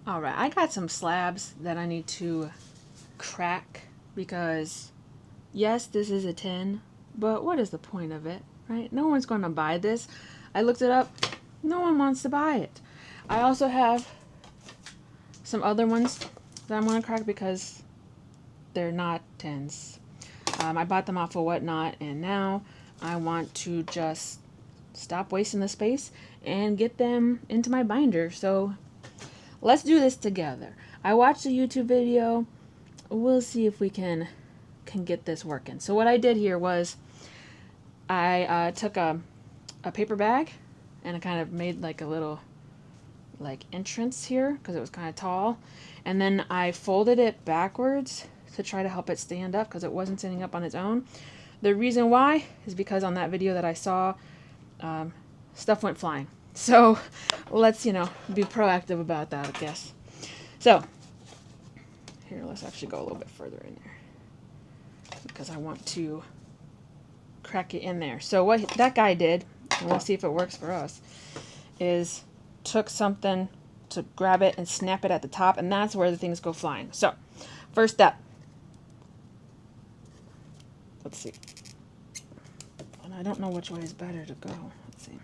Alright, I got some slabs that I need to crack because, yes, this is a tin, but what is the point of it, right? No one's going to buy this. I looked it up. No one wants to buy it. I also have some other ones that I'm going to crack because they're not tins. I bought them off of Whatnot, and now I want to just stop wasting the space and get them into my binder. So let's do this together. I watched a YouTube video. We'll see if we can get this working. So what I did here was I took a paper bag and I kind of made like a little like entrance here because it was kind of tall, and then I folded it backwards to try to help it stand up because it wasn't standing up on its own. The reason why is because on that video that I saw, stuff went flying. So let's, be proactive about that, I guess. So here, let's actually go a little bit further in there because I want to crack it in there. So what that guy did, and we'll see if it works for us, is took something to grab it and snap it at the top, and that's where the things go flying. So first step. Let's see. And I don't know which way is better to go. Let's see.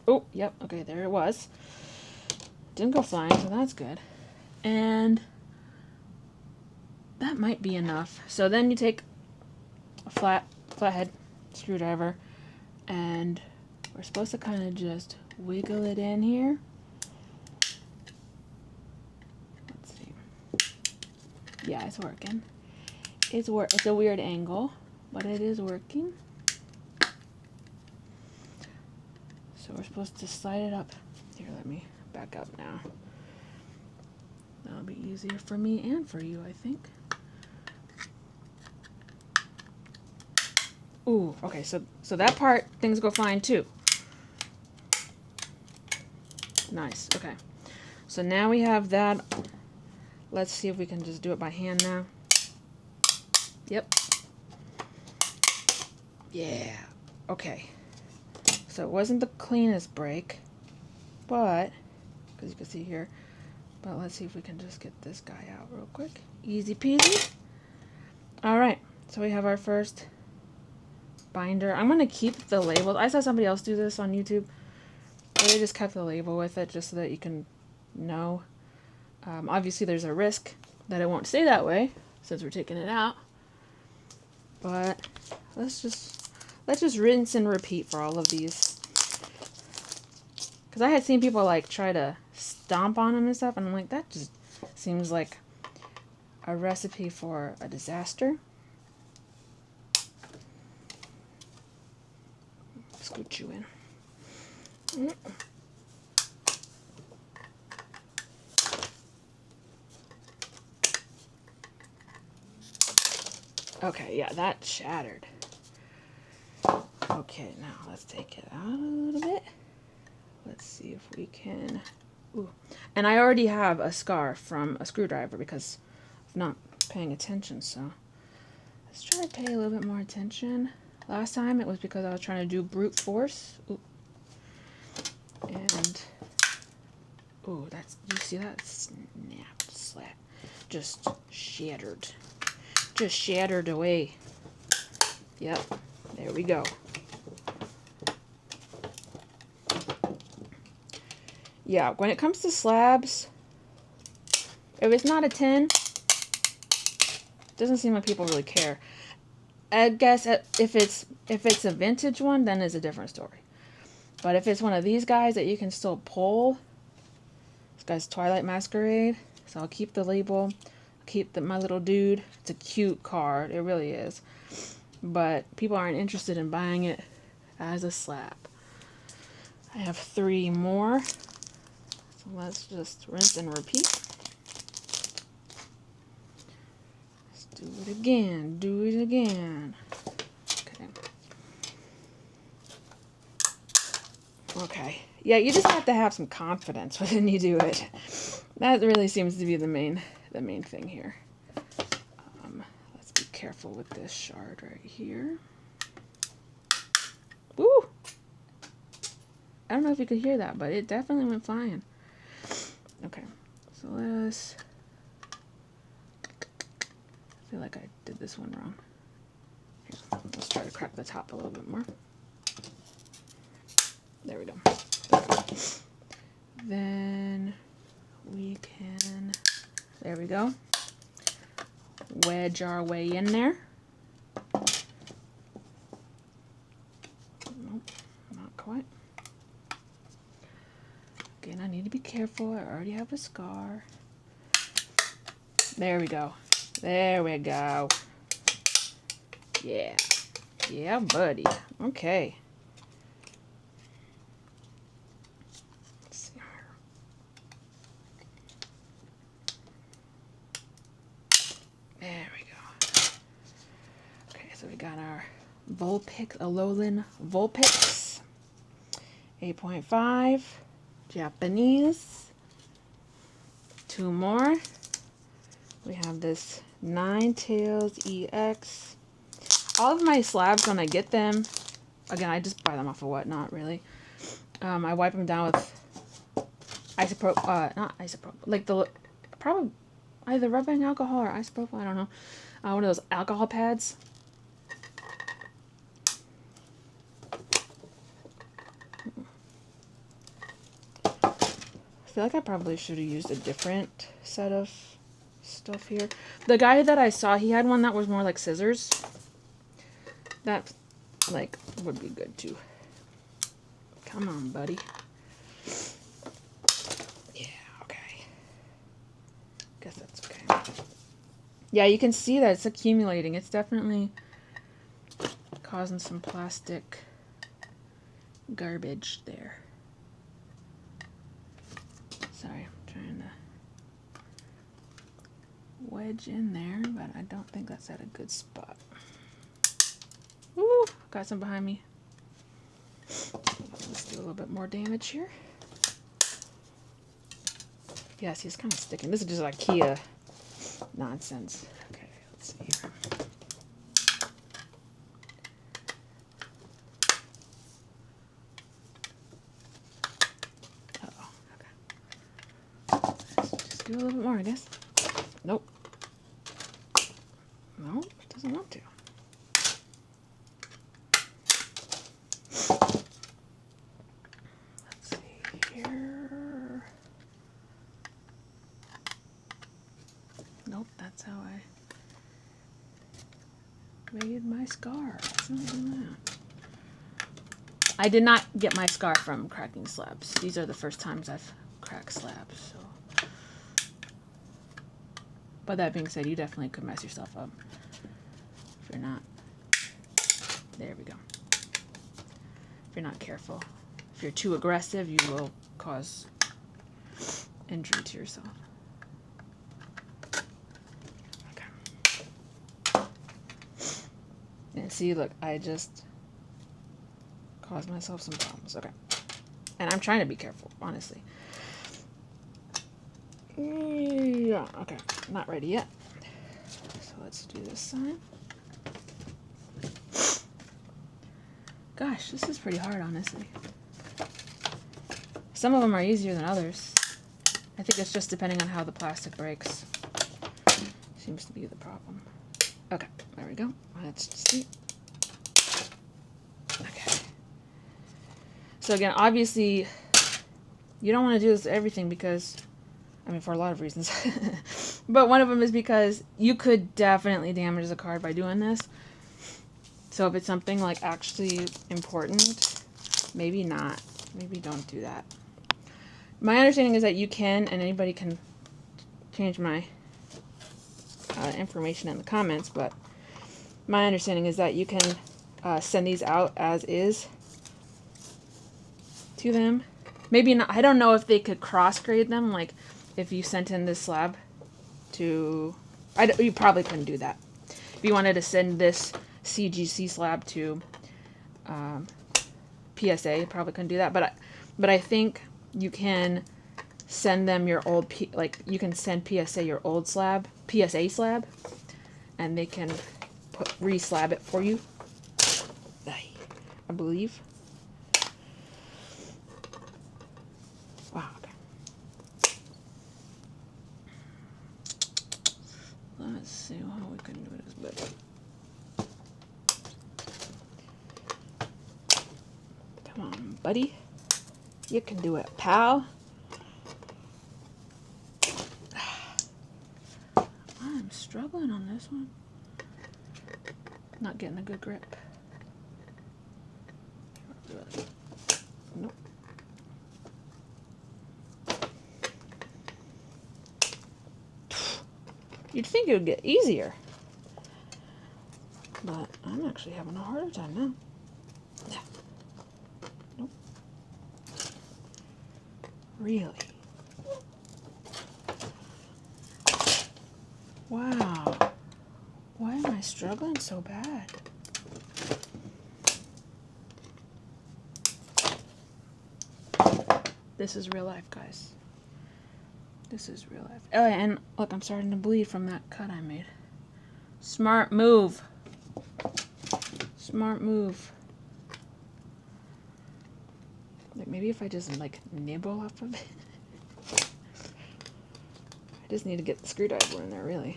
Oh, yep. Okay, there it was. Didn't go flying, so that's good. And that might be enough. So then you take a flathead screwdriver, and we're supposed to kind of just wiggle it in here. Let's see. Yeah, it's working. It's a weird angle, but it is working. So we're supposed to slide it up. Here, let me back up now. That'll be easier for me and for you, I think. Ooh, okay, so that part, things go flying too. Nice, okay. So now we have that. Let's see if we can just do it by hand now. Yep. Yeah, okay. So it wasn't the cleanest break, but, because you can see here, but let's see if we can just get this guy out real quick. Easy peasy. All right, so we have our first binder. I'm going to keep the label. I saw somebody else do this on YouTube, but they just kept the label with it just so that you can know. Obviously, there's a risk that it won't stay that way since we're taking it out, but let's just rinse and repeat for all of these. Because I had seen people like try to stomp on them and stuff, and I'm like, that just seems like a recipe for a disaster. Scoot you in. Okay, yeah, that shattered. Okay, now let's take it out a little bit. Let's see if we can. Ooh. And I already have a scar from a screwdriver because of not paying attention, so let's try to pay a little bit more attention. Last time it was because I was trying to do brute force. Ooh. And ooh, you see that? Snapped, slap. Just shattered. Just shattered away. Yep, there we go. Yeah, when it comes to slabs, if it's not a tin, it doesn't seem like people really care. I guess if it's a vintage one, then it's a different story. But if it's one of these guys that you can still pull, this guy's Twilight Masquerade, so I'll keep the label, keep my little dude. It's a cute card, it really is. But people aren't interested in buying it as a slab. I have 3 more. So let's just rinse and repeat. Let's do it again. Do it again. Okay. Okay. Yeah, you just have to have some confidence when you do it. That really seems to be the main thing here. Let's be careful with this shard right here. Woo! I don't know if you could hear that, but it definitely went flying. Okay, so So let's, I feel like I did this one wrong. Here, let's try to crack the top a little bit more. There we go. Then we can, there we go, wedge our way in there. Nope, not quite. Again, I need to be careful. I already have a scar. There we go. There we go. Yeah. Yeah, buddy. Okay. Let's see here. There we go. Okay, so we got our Vulpix, Alolan Vulpix. 8.5. Japanese. 2 more. We have this Ninetales EX. All of my slabs, when I get them, again, I just buy them off of Whatnot, really. I wipe them down with not isopropyl, like the, probably either rubbing alcohol or isopropyl, I don't know. One of those alcohol pads. I feel like I probably should have used a different set of stuff here. The guy that I saw, he had one that was more like scissors. That, like, would be good too. Come on, buddy. Yeah, okay. Guess that's okay. Yeah, you can see that it's accumulating. It's definitely causing some plastic garbage there. Sorry, I'm trying to wedge in there, but I don't think that's at a good spot. Ooh, got some behind me. Let's do a little bit more damage here. Yeah, see, it's kind of sticking. This is just IKEA nonsense. Okay, let's see here. Uh-oh, okay. Let's just do a little bit more, I guess. Nope. No, it doesn't want to. Let's see here. Nope, that's how I made my scar. It's not doing that. I did not get my scar from cracking slabs. These are the first times I've cracked slabs, so. But that being said, you definitely could mess yourself up if you're not. There we go. If you're not careful. If you're too aggressive, you will cause injury to yourself. Okay. And see, look, I just caused myself some problems. Okay. And I'm trying to be careful, honestly. Yeah, okay. Not ready yet. So let's do this side. Gosh, this is pretty hard, honestly. Some of them are easier than others. I think it's just depending on how the plastic breaks. Seems to be the problem. Okay, there we go. Let's see. Okay. So again, obviously, you don't want to do this to everything because, I mean, for a lot of reasons. But one of them is because you could definitely damage the card by doing this. So if it's something like actually important, maybe not. Maybe don't do that. My understanding is that you can, and anybody can change my information in the comments, but my understanding is that you can send these out as is to them. Maybe not. I don't know if they could cross grade them, like if you sent in this slab to, you probably couldn't do that. If you wanted to send this CGC slab to PSA, you probably couldn't do that. But I think you can send them your old, like you can send PSA your old slab, PSA slab, and they can re-slab it for you. I believe. Wow. Okay. Let's see how we can do this better. Come on, buddy. You can do it, pal. I'm struggling on this one. Not getting a good grip. Nope. You'd think it would get easier, but I'm actually having a harder time now. Nope. Really? Wow. Why am I struggling so bad? This is real life, guys. This is real life. Oh, and look, I'm starting to bleed from that cut I made. Smart move. Smart move. Like, maybe if I just, like, nibble off of it. I just need to get the screwdriver in there, really.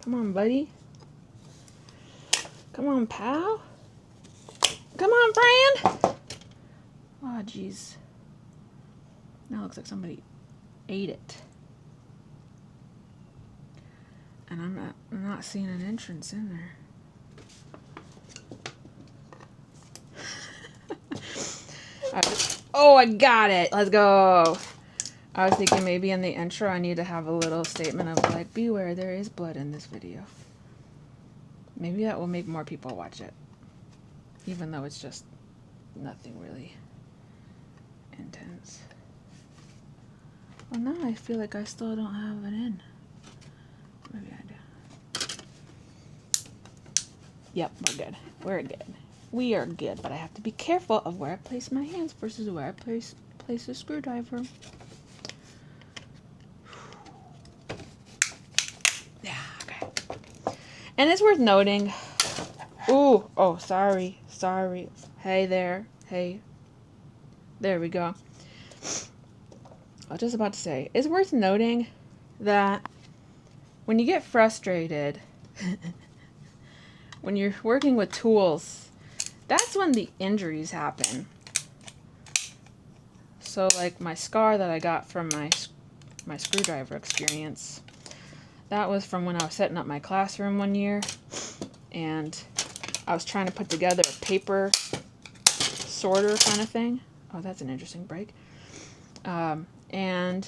Come on, buddy. Come on, pal. Come on, friend. Oh, jeez. Now it looks like somebody ate it. And I'm not seeing an entrance in there. Oh, I got it. Let's go. I was thinking maybe in the intro I need to have a little statement of like, beware, there is blood in this video. Maybe that will make more people watch it. Even though it's just nothing really intense. Well, now I feel like I still don't have it in. Maybe I do. Yep, we're good. We're good. We are good, but I have to be careful of where I place my hands versus where I place a screwdriver. Yeah, okay. And it's worth noting. Ooh, oh, sorry. Hey there. Hey. There we go. I was just about to say, it's worth noting that when you get frustrated, when you're working with tools, that's when the injuries happen. So like my scar that I got from my screwdriver experience, that was from when I was setting up my classroom one year, and I was trying to put together a paper sorter kind of thing. Oh, that's an interesting break. And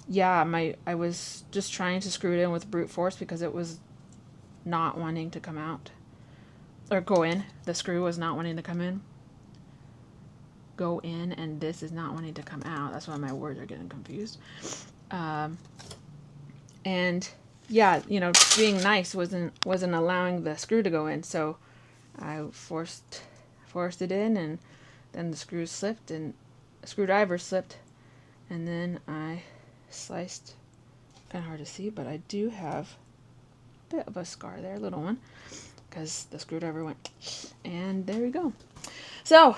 yeah, I was just trying to screw it in with brute force because it was not wanting to come out. Or go in. The screw was not wanting to come in. Go in, and this is not wanting to come out. That's why my words are getting confused. And yeah, you know, being nice wasn't allowing the screw to go in, so I forced it in, and then the screws slipped, and the screwdriver slipped, and then I sliced. Kind of hard to see, but I do have a bit of a scar there, a little one, because the screwdriver went, and there we go. So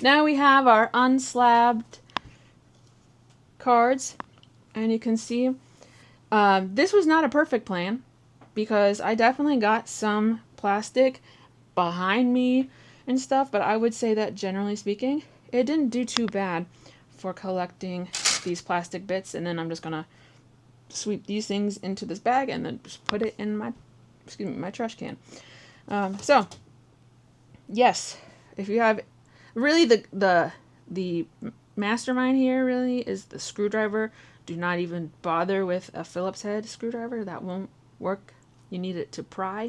now we have our unslabbed cards, and you can see this was not a perfect plan because I definitely got some plastic behind me and stuff, but I would say that generally speaking, it didn't do too bad for collecting these plastic bits. And then I'm just gonna sweep these things into this bag and then just put it in my trash can. So yes, if you have really the mastermind here really is the screwdriver. Do not even bother with a Phillips head screwdriver. That won't work. You need it to pry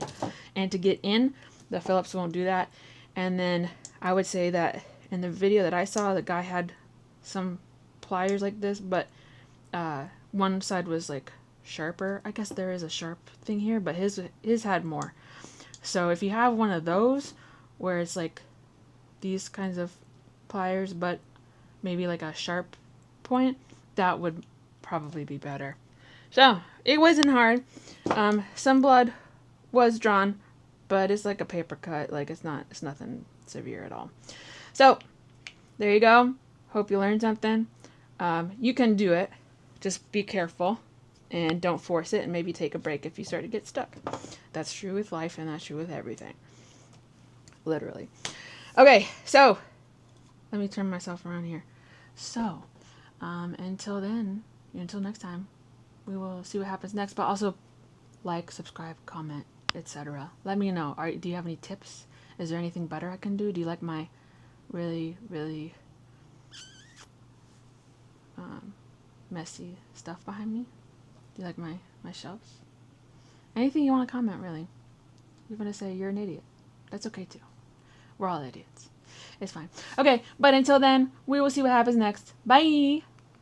and to get in. The Phillips won't do that. And then I would say that in the video that I saw, the guy had some pliers like this, but one side was like sharper. I guess there is a sharp thing here, but his had more. So if you have one of those where it's like these kinds of pliers, but maybe like a sharp point, that would probably be better. So it wasn't hard. Some blood was drawn, but it's like a paper cut. Like it's nothing severe at all. So there you go. Hope you learned something. You can do it. just be careful and don't force it, and maybe take a break if you start to get stuck. That's true with life, and that's true with everything. Literally. Okay, so let me turn myself around here. So, until then, until next time, we will see what happens next. But also, like, subscribe, comment, etc. Let me know. Do you have any tips? Is there anything better I can do? Do you like my really, really messy stuff behind me? Do you like my shelves? Anything you want to comment, really. You're going to say you're an idiot. That's okay, too. We're all idiots. It's fine. Okay, but until then, we will see what happens next. Bye!